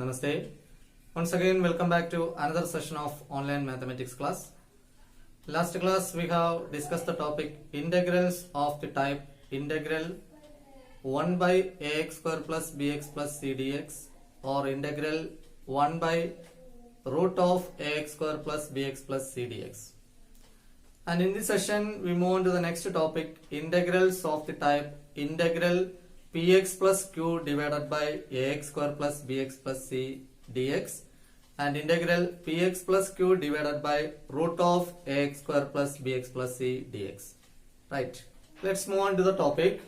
Namaste. Once again, welcome back to another session of online mathematics class. Last class we have discussed the topic integrals of the type integral 1 by ax square plus bx plus c dx or integral 1 by root of ax square plus bx plus c dx. And in this session we move on to the next topic, integrals of the type integral px plus q divided by ax square plus bx plus c dx and integral px plus q divided by root of ax square plus bx plus c dx. Right. Let's move on to the topic,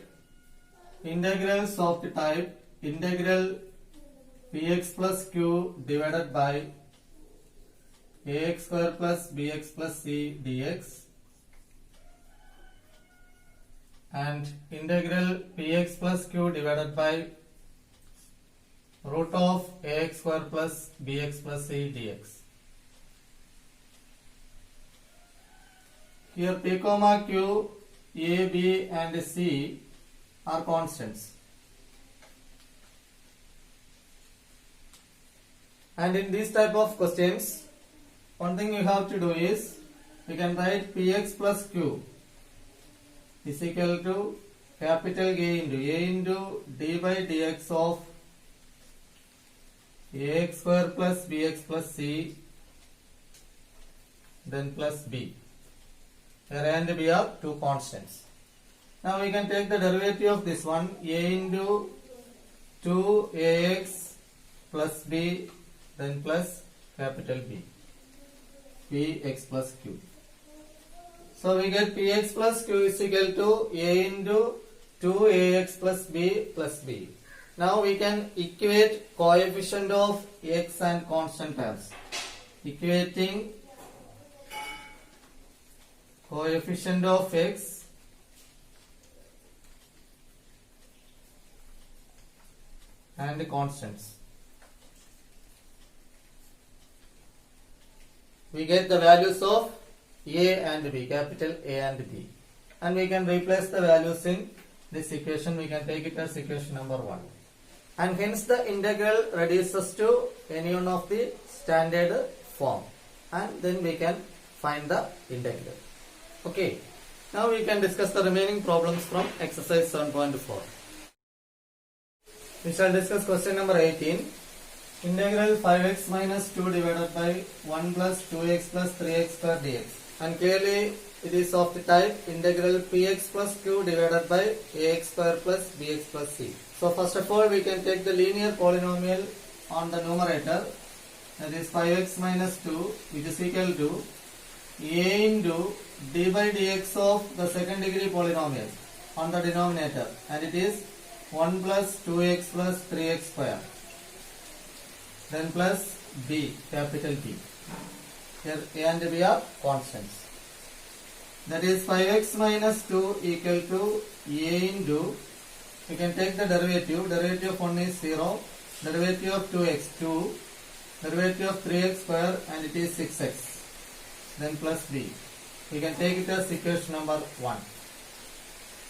integrals of the type integral px plus q divided by ax square plus bx plus c dx and integral px plus q divided by root of ax square plus bx plus c dx. Here p comma q, a, b and c are constants. And in these type of questions, one thing you have to do is, we can write px plus q is equal to capital A into d by dx of ax square plus bx plus c then plus b. Here A and b are two constants. Now we can take the derivative of this one, a into 2ax plus b then plus capital B, px plus q. So we get px plus q is equal to a into 2ax plus b plus b. Now we can equate coefficient of x and constant terms. Equating coefficient of x and constants. We get the values of a and b, capital A and b, and we can replace the values in this equation. We can take it as equation number 1, and hence the integral reduces to any one of the standard form, and then we can find the integral. Okay, now we can discuss the remaining problems from exercise 7.4. We shall discuss question number 18. Integral 5x minus 2 divided by 1 plus 2x plus 3x square dx. And clearly it is of the type integral px plus q divided by ax square plus bx plus c. So first of all we can take the linear polynomial on the numerator, that is 5x minus 2, which is equal to a into d by dx of the second degree polynomial on the denominator, and it is 1 plus 2x plus 3x square then plus b, capital B. Here a and b are constants. That is 5x minus 2 equal to a into, we can take the derivative. Derivative of 1 is 0, derivative of 2x 2, derivative of 3x square, and it is 6x, then plus b. We can take it as equation number 1.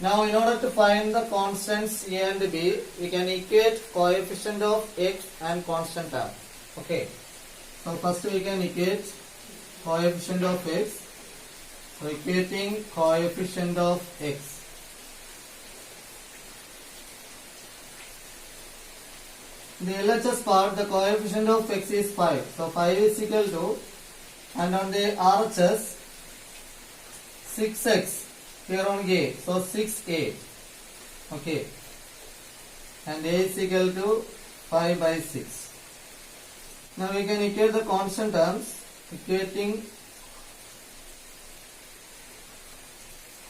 Now in order to find the constants a and b, we can equate coefficient of x and constant term. Okay, so first we can equate coefficient of x. So equating coefficient of x. In the LHS part, the coefficient of x is 5. So 5 is equal to, and on the RHS 6x here on a, so 6a. Okay, and a is equal to 5 by 6. Now we can equate the constant terms, equating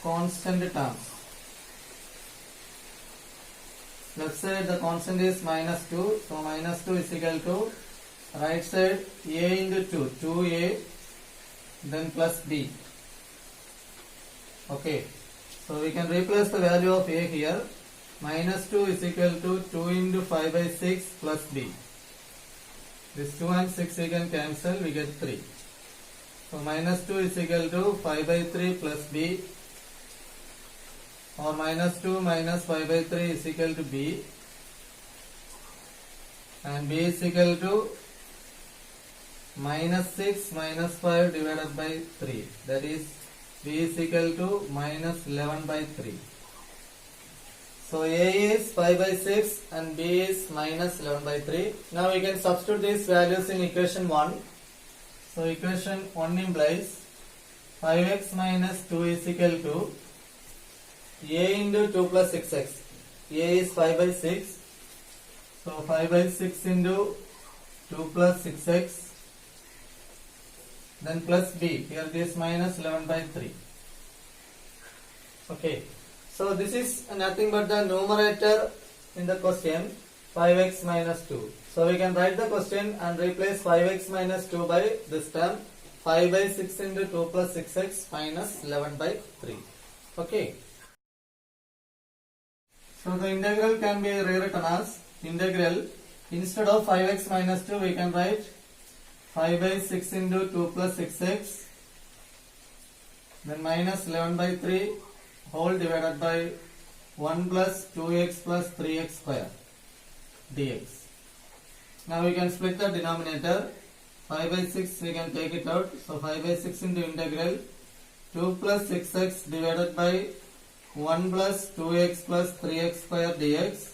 constant terms. Left side the constant is minus 2, so minus 2 is equal to, right side a into 2, 2a, then plus b. Okay, so we can replace the value of a here. Minus 2 is equal to 2 into 5 by 6 plus b. This 2 and 6 we can cancel, we get 3. So minus 2 is equal to 5 by 3 plus b, or minus 2 minus 5 by 3 is equal to b. and b is equal to minus 6 minus 5 divided by 3, that is b is equal to minus 11 by 3. So a is 5 by 6 and b is minus 11 by 3. Now we can substitute these values in equation 1. So equation 1 implies 5x minus 2 is equal to a into 2 plus 6x. a is 5 by 6. So 5 by 6 into 2 plus 6x. Then plus b, here this minus 11 by 3. Okay, so this is nothing but the numerator in the question, 5x minus 2. So we can write the question and replace 5x minus 2 by this term, 5 by 6 into 2 plus 6x minus 11 by 3. Okay. So the integral can be rewritten as integral, instead of 5x minus 2 we can write 5 by 6 into 2 plus 6x, then minus 11 by 3 whole divided by 1 plus 2x plus 3x square dx. Now we can split the denominator, 5 by 6 we can take it out, so 5 by 6 into integral 2 plus 6x divided by 1 plus 2x plus 3x square dx.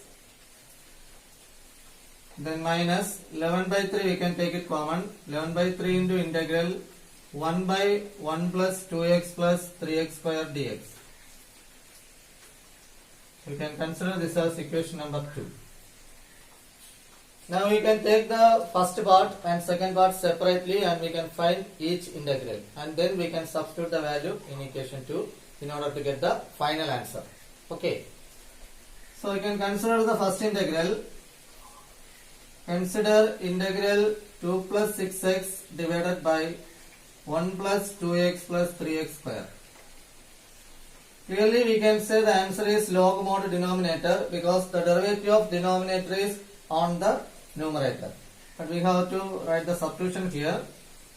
Then minus 11 by 3 we can take it common, 11 by 3 into integral 1 by 1 plus 2x plus 3x square dx. We can consider this as equation number 2. Now we can take the first part and second part separately and we can find each integral, and then we can substitute the value in equation 2 in order to get the final answer. Okay. So we can consider the first integral. Consider integral 2 plus 6x divided by 1 plus 2x plus 3x square. Clearly we can say the answer is log mod denominator because the derivative of denominator is on the numerator. But we have to write the substitution here.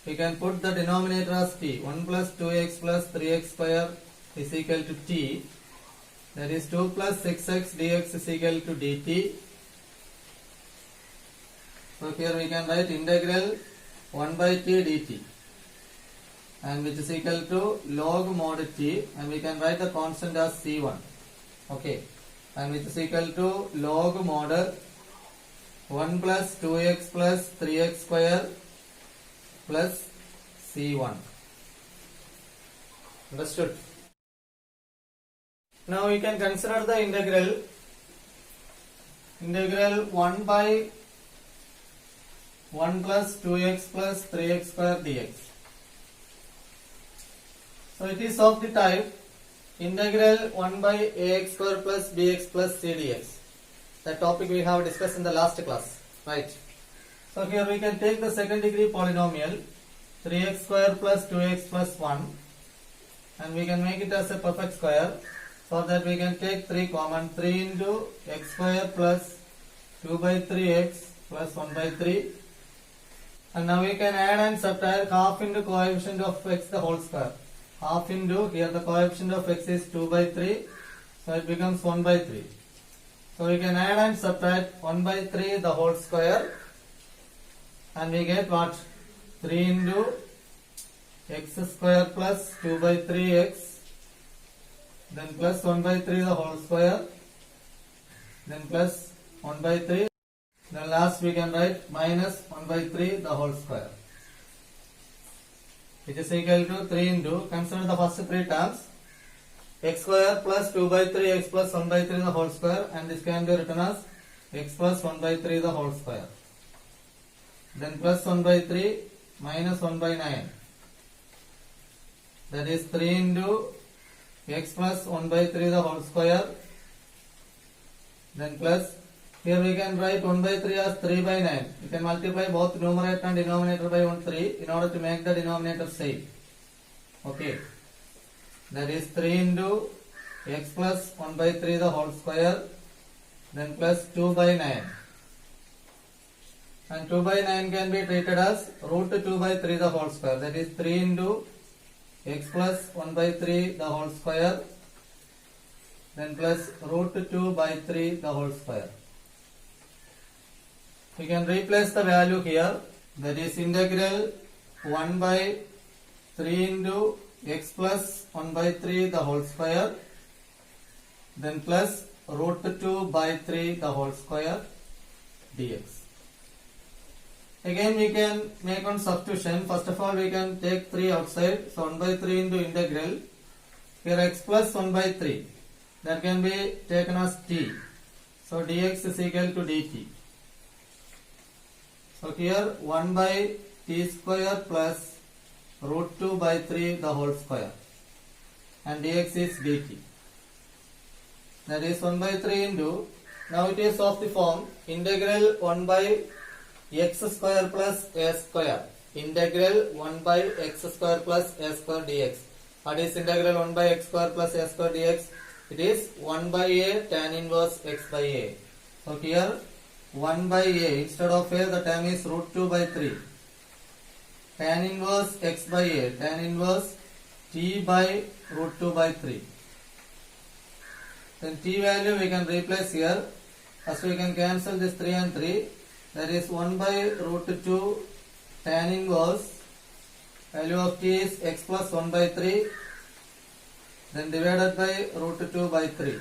We can put the denominator as t. 1 plus 2x plus 3x square is equal to t. That is 2 plus 6x dx is equal to dt. So here we can write integral 1 by t dt, and which is equal to log mod t, and we can write the constant as c1. Okay, and which is equal to log mod 1 plus 2x plus 3x square plus c1. Understood? Now we can consider the integral 1 by 1 plus 2x plus 3x square dx. So it is of the type integral 1 by ax square plus bx plus c dx. The topic we have discussed in the last class, right? So here we can take the second degree polynomial 3x square plus 2x plus 1, and we can make it as a perfect square, so that we can take 3 common, 3 into x square plus 2 by 3x plus 1 by 3, and now we can add and subtract half into coefficient of x the whole square. Half into, here the coefficient of x is 2 by 3, so it becomes 1 by 3. So we can add and subtract 1 by 3 the whole square, and we get what? 3 into x square plus 2 by 3x, then plus 1 by 3 the whole square, then plus 1 by 3, then last we can write minus 1 by 3 the whole square, which is equal to 3 into, consider the first 3 terms, x square plus 2 by 3 x plus 1 by 3 the whole square, and this can be written as x plus 1 by 3 the whole square, then plus 1 by 3 minus 1 by 9, that is 3 into x plus 1 by 3 the whole square, then plus, here we can write 1 by 3 as 3 by 9. You can multiply both numerator and denominator by 3 in order to make the denominator same. Okay. That is 3 into x plus 1 by 3 the whole square, then plus 2 by 9. And 2 by 9 can be treated as root 2 by 3 the whole square. That is 3 into x plus 1 by 3 the whole square, then plus root 2 by 3 the whole square. we can replace the value here, that is integral 1 by 3 into x plus 1 by 3 the whole square, then plus root 2 by 3 the whole square dx. Again we can make one substitution. First of all we can take 3 outside, so 1 by 3 into integral, here x plus 1 by 3, that can be taken as t, so dx is equal to dt. So here 1 by t square plus root 2 by 3 the whole square, and dx is dt. That is 1 by 3 into, now it is of the form integral 1 by x square plus a square, integral 1 by x square plus a square dx. What is integral 1 by x square plus a square dx? It is 1 by a tan inverse x by a. So here 1 by a, instead of a the term is root 2 by 3, tan inverse x by a, tan inverse t by root 2 by 3. Then t value we can replace here. First we can cancel this 3 and 3. That is 1 by root 2 tan inverse, value of t is x plus 1 by 3, then divided by root 2 by 3.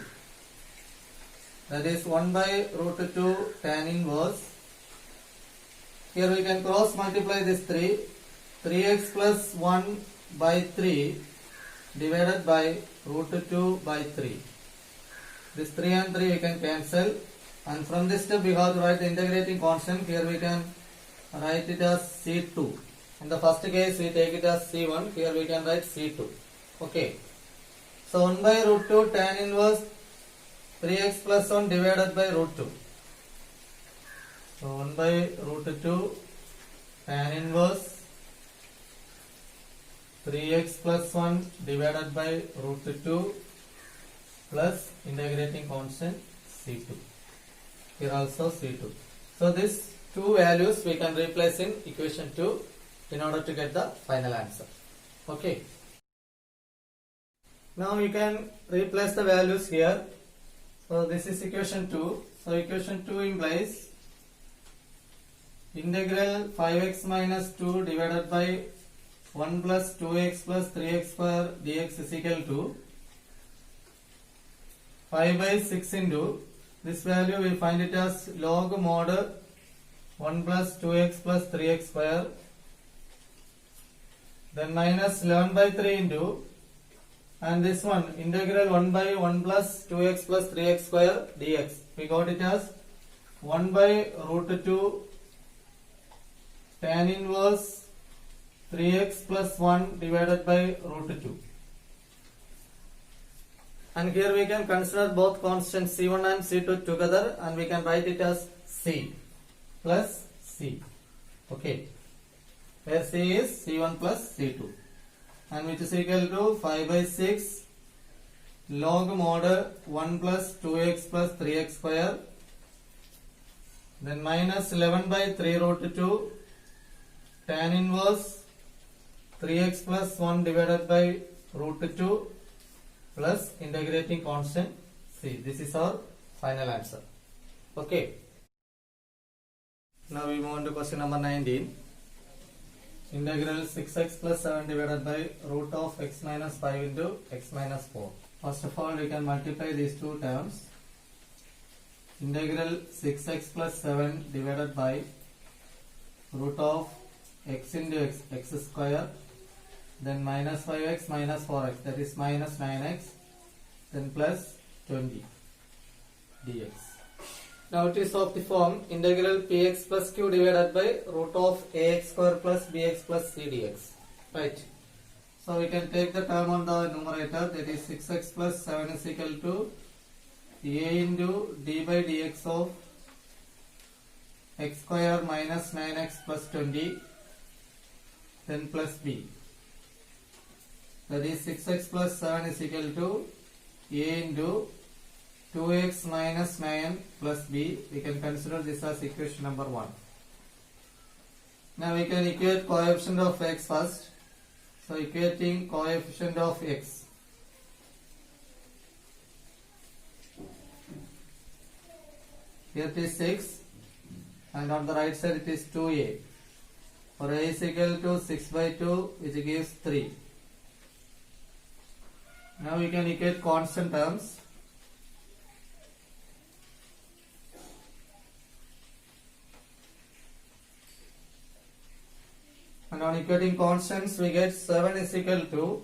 That is 1 by root 2 tan inverse. Here we can cross multiply this 3. 3x plus 1 by 3 divided by root 2 by 3. This 3 and 3 we can cancel. And from this step we have to write the integrating constant. Here we can write it as C2. In the first case we take it as C1. Here we can write C2. Okay. So 1 by root 2 tan inverse 3x plus 1 divided by root 2. So 1 by root 2 tan inverse 3x plus 1 divided by root 2 plus integrating constant C2. Here also C2. So these two values we can replace in equation 2 in order to get the final answer. Okay. Now you can replace the values here. So this is equation 2. So equation 2 implies integral 5x minus 2 divided by 1 plus 2x plus 3x square dx is equal to 5 by 6 into, this value we find it as log mod 1 plus 2x plus 3x square, then minus 11 by 3 into, and this one integral 1 by 1 plus 2x plus 3x square dx. We got it as 1 by root 2 tan inverse 3x plus 1 divided by root 2. And here we can consider both constants C1 and C2 together, and we can write it as C plus C. Okay. Where C is C1 plus C2. And which is equal to 5 by 6 log mod 1 plus 2x plus 3x square. Then minus 11 by 3 root 2 tan inverse 3x plus 1 divided by root 2 plus integrating constant C. This is our final answer. Okay. Now we move on to question number 19. Integral 6x plus 7 divided by root of x minus 5 into x minus 4. First of all we can multiply these two terms. Integral 6x plus 7 divided by root of x into x square, then minus 5x minus 4x, that is minus 9x, then plus 20 dx. Now it is of the form integral px plus q divided by root of ax square plus bx plus c dx. Right. So we can take the term on the numerator, that is 6x plus 7 is equal to a into d by dx of x square minus 9x plus 20, then plus b. That is 6x plus 7 is equal to a into 2x minus 9 plus b. We can consider this as equation number 1. Now we can equate coefficient of x first. So equating coefficient of x. Here it is 6. and on the right side it is 2a. For a is equal to 6 by 2, which gives 3. Now we can equate constant terms. And on equating constants, we get 7 is equal to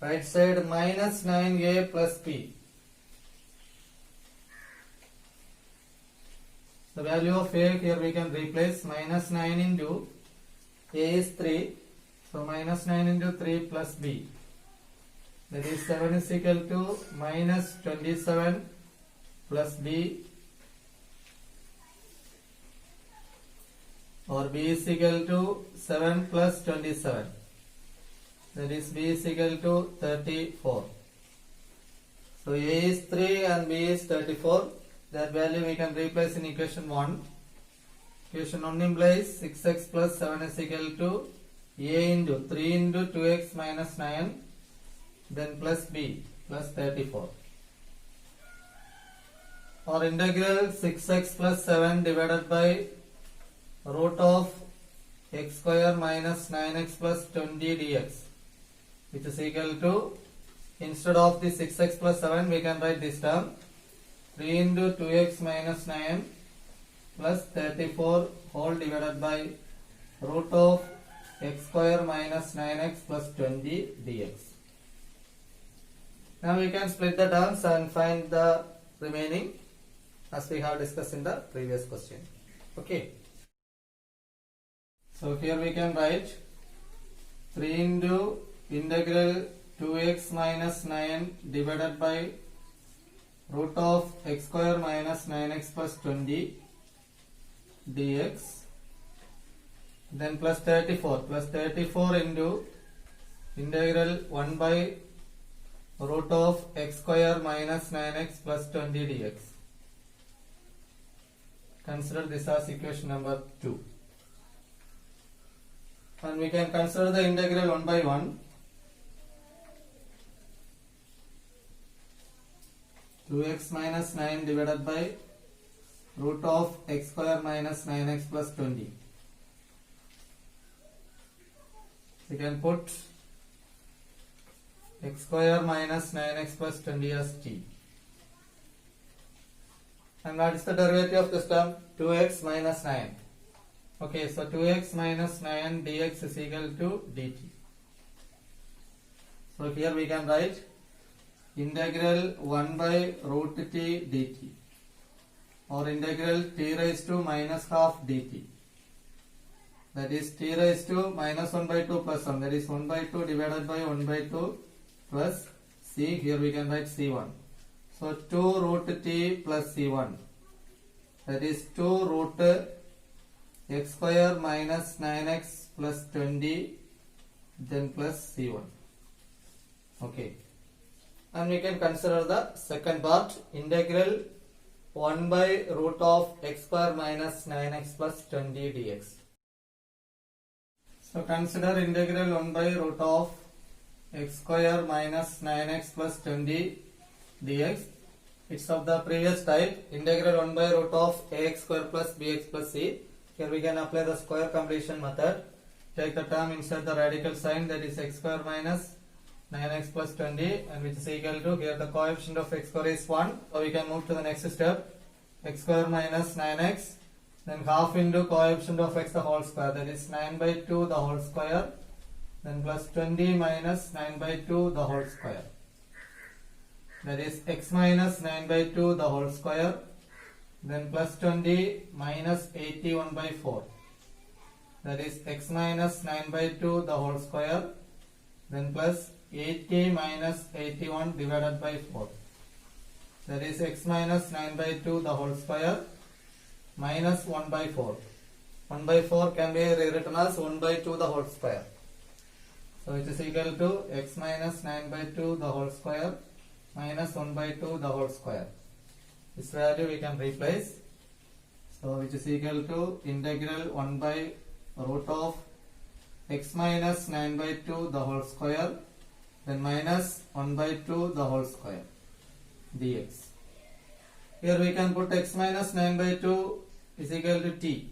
right side minus 9a plus b. The value of a here we can replace minus 9 into a is 3. So minus 9 into 3 plus b. That is 7 is equal to minus 27 plus b, or b is equal to 7 plus 27. That is b is equal to 34. So a is 3 and b is 34. That value we can replace in equation 1. Equation 1 implies 6x plus 7 is equal to a into 3 into 2x minus 9, then plus b plus 34. Or integral 6x plus 7 divided by root of x square minus 9x plus 20 dx, which is equal to, instead of the 6x plus 7 we can write this term 3 into 2x minus 9 plus 34 whole divided by root of x square minus 9x plus 20 dx. Now we can split the terms and find the remaining as we have discussed in the previous question. Okay. So here we can write 3 into integral 2x minus 9 divided by root of x square minus 9x plus 20 dx, then plus 34 into integral 1 by root of x square minus 9x plus 20 dx. Consider this as equation number 2. And we can consider the integral 1 by 1. 2x minus 9 divided by root of x square minus 9x plus 20. We can put x square minus 9x plus 20 as t. And what is the derivative of this term? 2x minus 9. Okay, so 2x minus 9 dx is equal to dt. So here we can write integral 1 by root t dt, or integral t raised to minus half dt. That is t raised to minus 1 by 2 plus 1. That is 1 by 2 divided by 1 by 2 plus c. Here we can write c1. So 2 root t plus c1. That is 2 root x square minus 9x plus 20, then plus c1. Okay. And we can consider the second part, integral 1 by root of x square minus 9x plus 20 dx. So consider integral 1 by root of x square minus 9x plus 20 dx. It's of the previous type, integral 1 by root of ax square plus bx plus c. Here we can apply the square completion method. Take the term, insert the radical sign, that is x square minus 9x plus 20, and which is equal to, here the coefficient of x square is 1. So we can move to the next step, x square minus 9x, then half into coefficient of x the whole square, that is 9 by 2 the whole square, then plus 20 minus 9 by 2 the whole square. That is x minus 9 by 2 the whole square, then plus 20 minus 81 by 4. That is x minus 9 by 2 the whole square, then plus 80 minus 81 divided by 4. That is x minus 9 by 2 the whole square minus 1 by 4. 1 by 4 can be rewritten as 1 by 2 the whole square. So it is equal to x minus 9 by 2 the whole square minus 1 by 2 the whole square. This value we can replace. So which is equal to integral 1 by root of x minus 9 by 2 the whole square, then minus 1 by 2 the whole square dx. Here we can put x minus 9 by 2 is equal to t.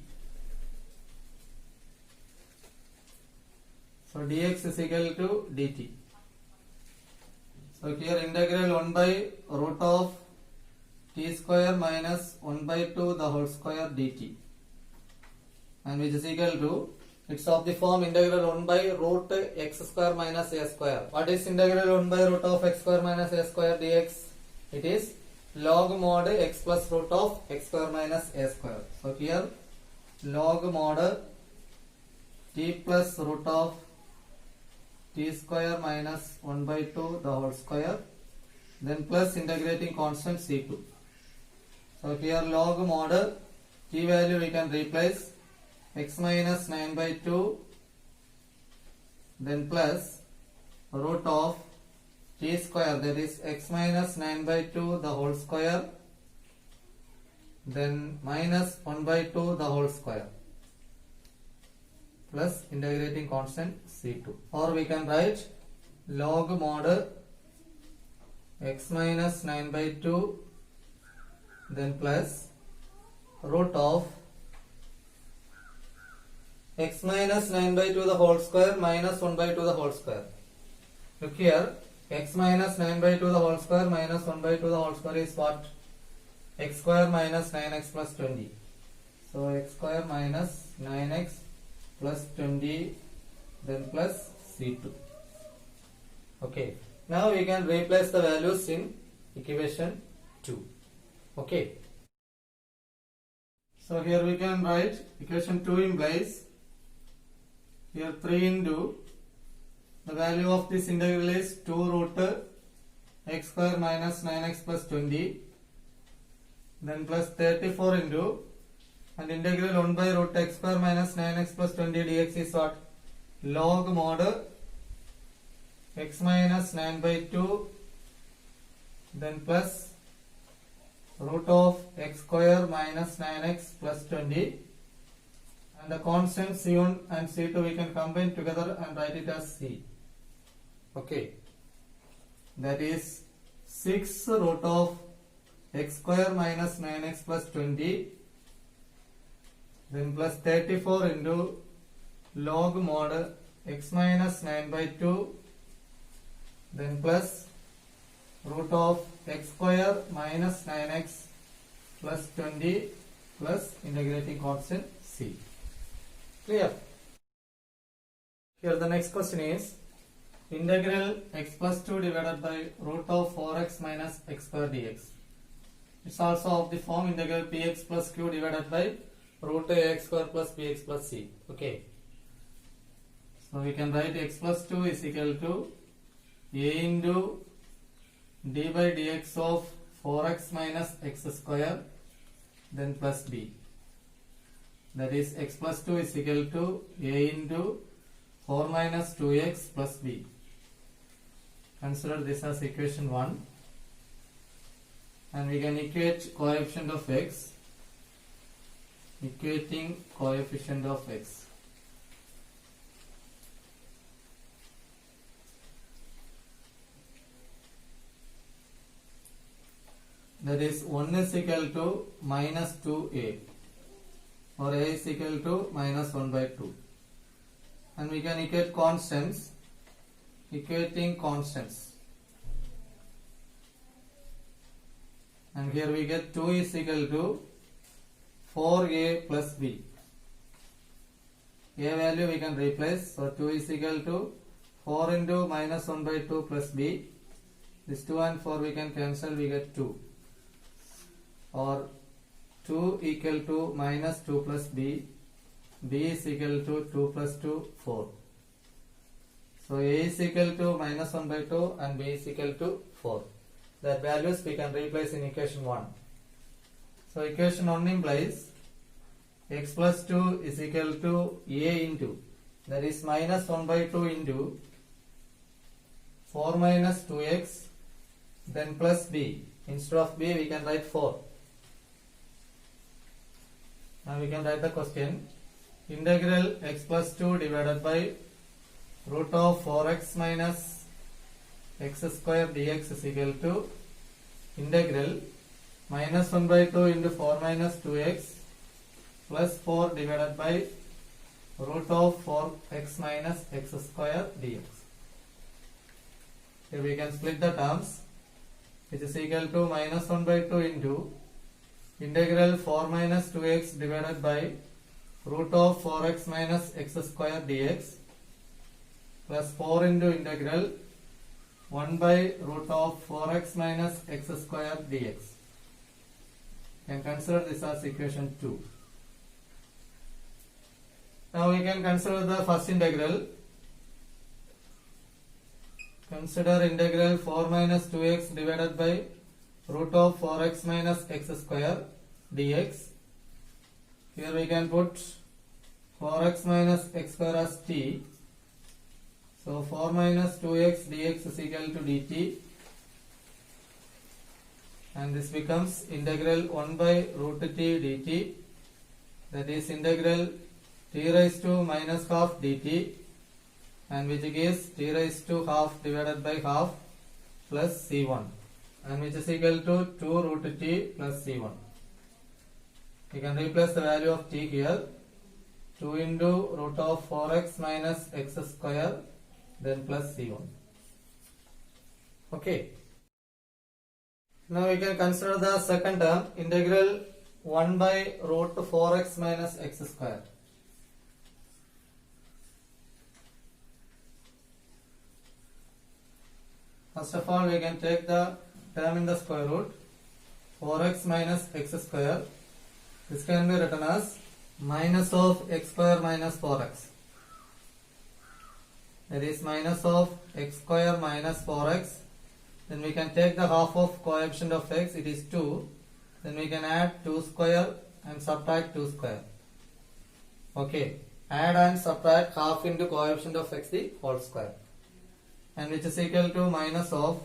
So dx is equal to dt. So here integral 1 by root of t square minus 1 by 2 the whole square dt, and which is equal to, it's of the form integral 1 by root x square minus a square. What is integral 1 by root of x square minus a square dx? It is log mod x plus root of x square minus a square. So here log mod t plus root of t square minus 1 by 2 the whole square, then plus integrating constant c2. So here log mod t value we can replace x minus 9 by 2, then plus root of t square, that is x minus 9 by 2 the whole square, then minus 1 by 2 the whole square, plus integrating constant c2. Or we can write log mod x minus 9 by 2, then plus root of x minus 9 by 2 the whole square minus 1 by 2 the whole square. Look here, x minus 9 by 2 the whole square minus 1 by 2 the whole square is what? X square minus 9x plus 20. So x square minus 9x plus 20, then plus c2. Okay. Now we can replace the values in equation 2. Okay. So here we can write equation 2 implies here 3 into the value of this integral is 2 root x square minus 9x plus 20, then plus 34 into, and integral 1 by root x square minus 9x plus 20 dx is what? Log mod x minus 9 by 2, then plus root of x square minus 9x plus 20, and the constant c1 and c2 we can combine together and write it as c. Okay, that is 6 root of x square minus 9x plus 20, then plus 34 into log mod x minus 9 by 2, then plus root of x square minus 9x plus 20 plus integrating constant c. Clear? Here the next question is integral x plus 2 divided by root of 4x minus x square dx. It's also of the form integral px plus q divided by root ax square plus bx plus c. Okay. So we can write x plus 2 is equal to a into d by dx of 4x minus x square, then plus b. That is x plus 2 is equal to a into 4 minus 2x plus b. Consider this as equation 1, and we can equate coefficient of x, equating coefficient of x. That is 1 is equal to minus 2a, or a is equal to minus 1 by 2, and we can equate constants, equating constants, and here we get 2 is equal to 4a plus b. A value we can replace, so 2 is equal to 4 into minus 1 by 2 plus b. This 2 and 4 we can cancel, we get 2, or 2 equal to minus 2 plus b, b is equal to 2 plus 2, 4. So a is equal to minus 1 by 2 and b is equal to 4. That values we can replace in equation 1. So equation 1 implies x plus 2 is equal to a into, that is minus 1 by 2 into 4 minus 2x, then plus b. Instead of b we can write 4. Now we can write the question, integral x plus 2 divided by root of 4x minus x square dx is equal to integral minus 1 by 2 into 4 minus 2x plus 4 divided by root of 4x minus x square dx. Here we can split the terms, which is equal to minus 1 by 2 into integral 4 minus 2x divided by root of 4x minus x square dx plus 4 into integral 1 by root of 4x minus x square dx. You can consider this as equation 2. Now we can consider the first integral. Consider integral 4 minus 2x divided by root of 4x minus x square dx. Here we can put 4x minus x square as t. So 4 minus 2x dx is equal to dt. And this becomes integral 1 by root t dt. That is integral t raised to minus half dt. And which gives t raised to half divided by half plus c1. And which is equal to 2 root t plus c1. We can replace the value of t here. 2 into root of 4x minus x square, then plus c1. Okay. Now we can consider the second term, integral 1 by root 4x minus x square. First of all, we can take the term in the square root, 4x minus x square. This can be written as minus of x square minus 4x. That is minus of x square minus 4x. Then we can take the half of coefficient of x, it is 2. Then we can add 2 square and subtract 2 square. Okay. Add and subtract half into coefficient of x, the whole square. And which is equal to minus of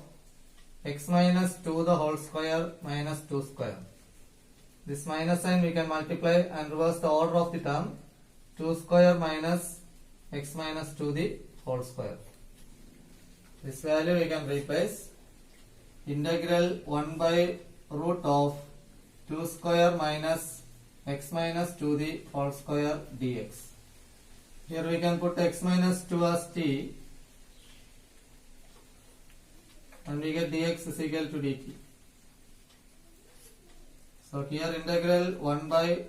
x minus 2 the whole square minus 2 square. This minus sign we can multiply and reverse the order of the term. 2 square minus x minus 2 the whole square. This value we can replace. Integral 1 by root of 2 square minus x minus 2 the whole square dx. Here we can put x minus 2 as t. And we get dx is equal to dt. So here integral 1 by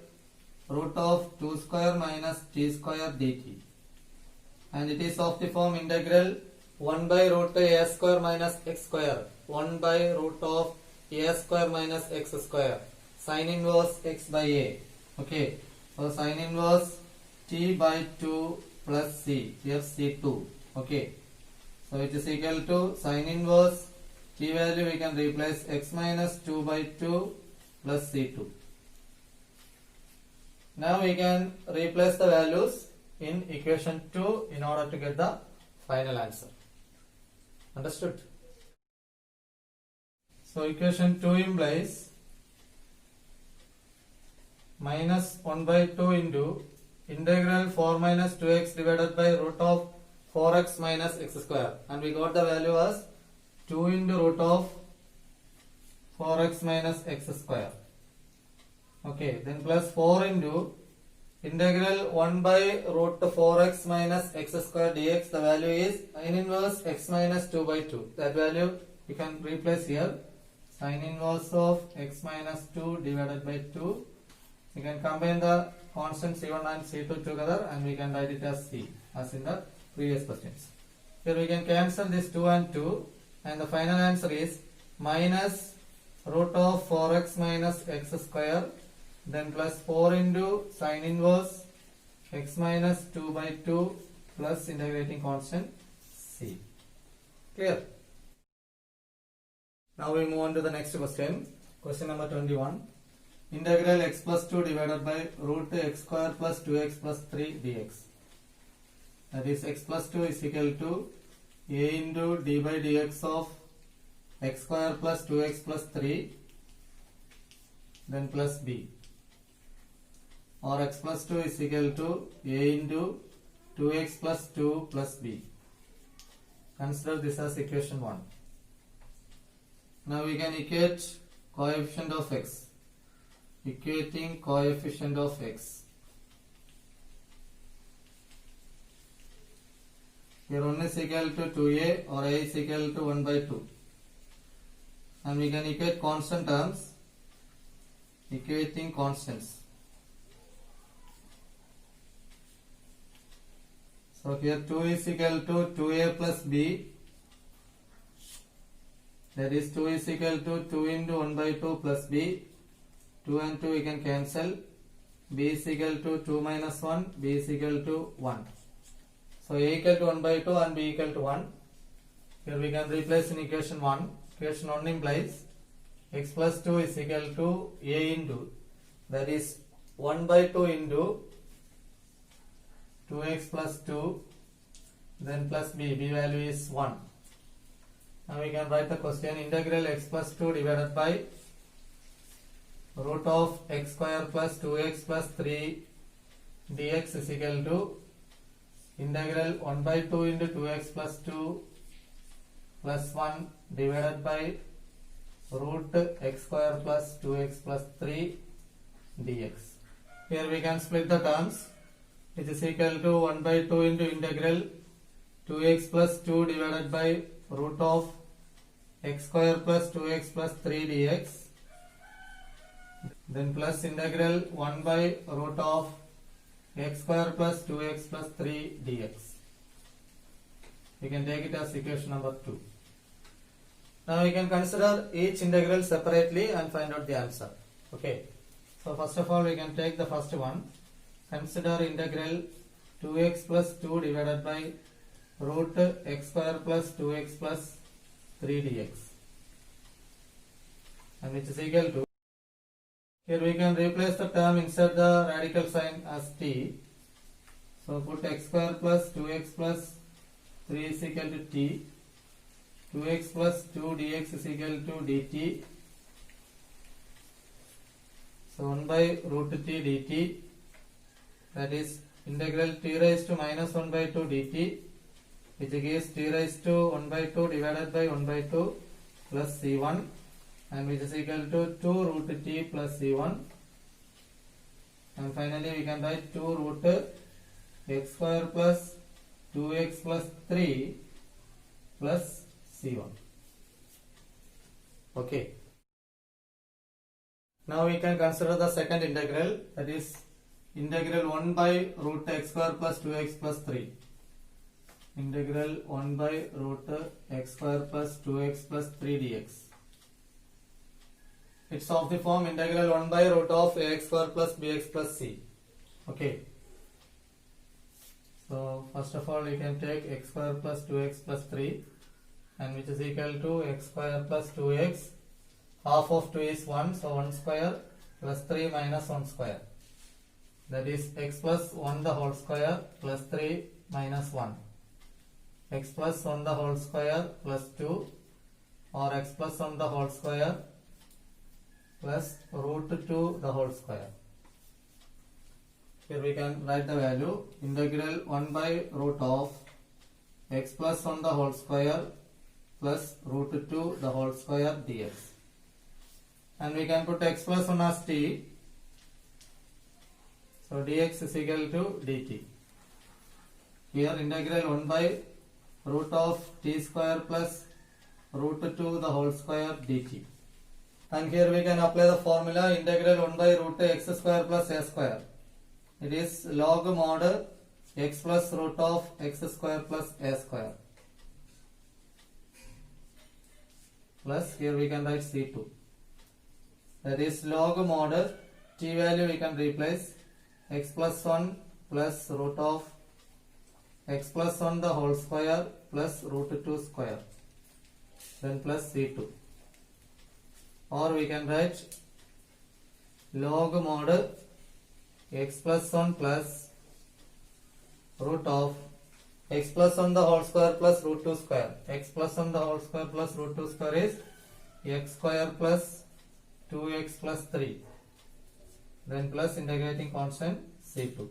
root of 2 square minus t square dt. And it is of the form integral 1 by root a square minus x square. 1 by root of a square minus x square. Sin inverse x by a. Okay. So sin inverse t by 2 plus c. Here c2. Okay. So it is equal to sin inverse t value we can replace x minus 2 by 2 plus c2. Now we can replace the values in equation 2 in order to get the final answer. Understood? So equation 2 implies minus 1 by 2 into integral 4 minus 2x divided by root of 4x minus x square. And we got the value as 2 into root of 4x minus x square. Okay, then plus 4 into integral 1 by root 4x minus x square dx. The value is sin inverse x minus 2 by 2. That value we can replace here. Sin inverse of x minus 2 divided by 2. We can combine the constants c1 and c2 together and we can write it as c, as in the previous questions. Here we can cancel this 2 and 2 and the final answer is minus root of 4x minus x square, then plus 4 into sin inverse x minus 2 by 2 plus integrating constant c. Clear? Now we move on to the next question. Question number 21. Integral x plus 2 divided by root x square plus 2x plus 3 dx. That is x plus 2 is equal to a into d by dx of x square plus 2x plus 3 then plus b. Or x plus 2 is equal to a into 2x plus 2 plus b. Consider this as equation 1. Now we can equate coefficient of x. equating coefficient of x. Here 1 is equal to 2a or a is equal to 1 by 2. And we can equate constant terms, equating constants. So here 2 is equal to 2a plus b, that is 2 is equal to 2 into 1 by 2 plus b, 2 and 2 we can cancel, b is equal to 2 minus 1, b is equal to 1. So a equal to 1 by 2 and b equal to 1. Here we can replace in equation 1. Equation 1 implies x plus 2 is equal to a into, that is 1 by 2 into 2x plus 2, then plus b value is 1. Now we can write the question, integral x plus 2 divided by root of x square plus 2x plus 3 dx is equal to integral 1 by 2 into 2x plus 2 plus 1 divided by root x square plus 2x plus 3 dx. Here we can split the terms, which is equal to 1 by 2 into integral 2x plus 2 divided by root of x square plus 2x plus 3 dx, then plus integral 1 by root of x square plus 2x plus 3 dx. We can take it as equation number 2. Now we can consider each integral separately and find out the answer. Okay. So first of all we can take the first one. Consider integral 2x plus 2 divided by root x square plus 2x plus 3 dx, and which is equal to, here we can replace the term inside the radical sign as t. So put x square plus 2x plus 3 is equal to t, 2x plus 2 dx is equal to dt. So 1 by root t dt, that is integral t raised to minus 1 by 2 dt, which gives t raised to 1 by 2 divided by 1 by 2 plus c1, and which is equal to 2 root t plus c1. And finally we can write 2 root x square plus 2x plus 3 plus c1. Okay. Now we can consider the second integral, that is integral 1 by root x square plus 2x plus 3. Integral 1 by root x square plus 2x plus 3 dx. It's of the form integral 1 by root of ax square plus bx plus c. Okay. So first of all we can take x square plus 2x plus 3, and which is equal to x square plus 2x. Half of 2 is 1, so 1 square plus 3 minus 1 square. That is x plus 1 the whole square plus 3 minus 1. X plus 1 the whole square plus 2, or x plus 1 the whole square plus root 2 the whole square. Here we can write the value, integral 1 by root of x plus 1 the whole square plus root 2 the whole square dx. And we can put x plus 1 as t. So dx is equal to dt. Here integral 1 by root of t square plus root 2 the whole square dt. And here we can apply the formula, integral 1 by root x square plus a square. It is log mod x plus root of x square plus a square. Plus here we can write c2. That is log mod t value we can replace x plus 1 plus root of x plus 1 the whole square plus root 2 square, then plus c2. Or we can write log mod x plus 1 plus root of x plus 1 the whole square plus root 2 square. X plus 1 the whole square plus root 2 square is x square plus 2x plus 3, then plus integrating constant c2.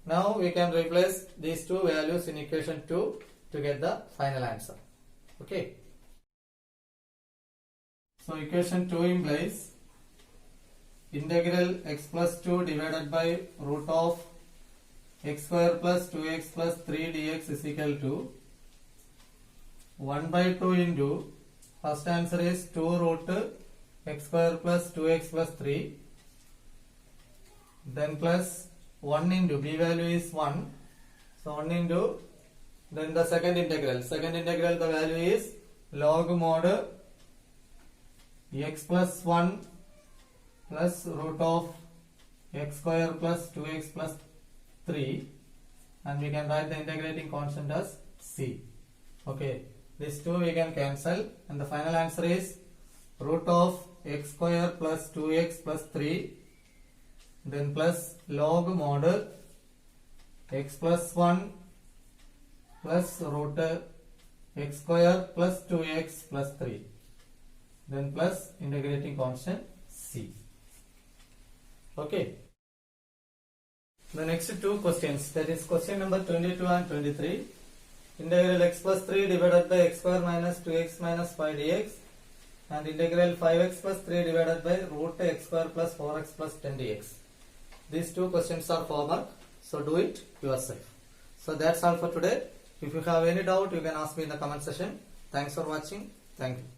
Now we can replace these two values in equation 2 to get the final answer. Okay. So equation 2 implies integral x plus 2 divided by root of x square plus 2x plus 3 dx is equal to 1 by 2 into, first answer is 2 root x square plus 2x plus 3, then plus 1 into, b value is 1, so 1 into, then the second integral the value is log mod x plus 1 plus root of x square plus 2x plus 3, and we can write the integrating constant as c. Okay, these two we can cancel, and the final answer is root of x square plus 2x plus 3, then plus log mod x plus 1 plus root x square plus 2x plus 3, then plus integrating constant c. Okay. The next two questions, that is question number 22 and 23. Integral x plus 3 divided by x square minus 2x minus 5 dx, and integral 5x plus 3 divided by root x square plus 4x plus 10 dx. These two questions are homework, so do it yourself. So that's all for today. If you have any doubt, you can ask me in the comment section. Thanks for watching. Thank you.